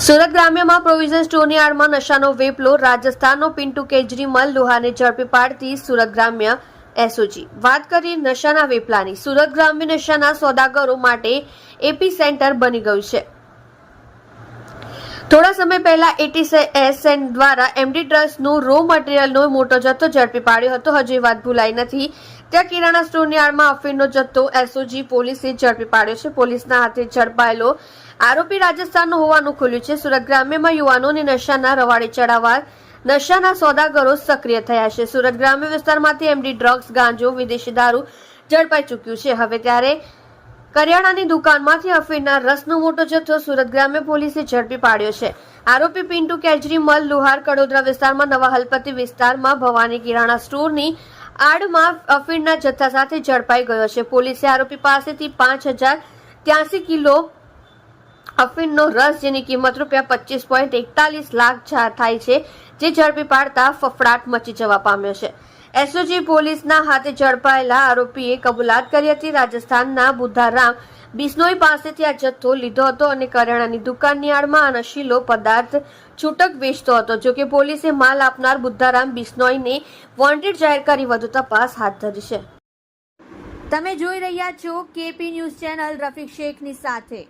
Surat ગ્રામ્યમાં provision સ્ટોરની આડમાં નશાનો વેપલો રાજસ્થાનનો Pintu કેજરીમલ લોહાને ઝડપી પાડતી સુરત ગ્રામ્ય એસઓજી। વાત કરીએ નશાના વેપલાની। સુરત ગ્રામ્ય નશાના સોદાગરો માટે એપી સેન્ટર બની ગયું છે। થોડા સમય પહેલા એટીએસ દ્વારા એમડી ડ્રગ્સનું રો મટીરિયલનો મોટો જથ્થો ઝડપી પાડ્યો હતો। હજુ વાત ભૂલાઈ નથી ત્યાં કિરાણા સ્ટોરની આડમાં અફીણનો જથ્થો એસઓજી પોલીસે ઝડપી પાડ્યો છે। પોલીસના હાથે ઝડપાયેલો આરોપી રાજસ્થાનનો હોવાનું ખુલ્યું છે। સુરત ગ્રામ્યમાં યુવાનોને નશાના રવાડે ચડાવવા નશાના સોદાગરો સક્રિય થયા છે। સુરત ગ્રામ્ય વિસ્તારમાંથી એમડી ડ્રગ્સ, ગાંજો, વિદેશી દારૂ ઝડપાઈ ચૂક્યું છે। હવે ત્યારે કરિયાણાની દુકાનમાંથી અફીણના રસનો મોટો જથ્થો સુરત ગ્રામ્ય પોલીસે ઝડપી પાડ્યો છે। આરોપી પિન્ટુ કેજરીમલ લોહાર કડોદરા વિસ્તારમાં નવા હલપતિ વિસ્તારમાં ભવાની કિરાણા સ્ટોરની આડમાં અફીણના જથ્થા સાથે ઝડપાઈ ગયો છે। પોલીસે આરોપી પાસેથી 5083 કિલો અફીણનો રસ જેની કિંમત ₹25.41 લાખ થાય છે જે ઝડપી પાડતા ફફડાટ મચી જવા પામ્યો છે। એસઓજી પોલીસના હાથે ઝડપાયેલા આરોપીએ કબૂલાત કરી હતી। રાજસ્થાનના બુદ્ધારામ બિશ્નોઈ પાસેથી આ જથ્થો લીધો હતો અને કરિયાણાની દુકાનની આડમાં આ નશીલો પદાર્થ છૂટક વેચતો હતો। જોકે પોલીસે માલ આપનાર બુદ્ધારામ બિશ્નોઈને વોન્ટેડ જાહેર કરી વધુ તપાસ હાથ ધરી છે। તમે જોઈ રહ્યા છો કેપી ન્યૂઝ ચેનલ રફીક શેખની સાથે।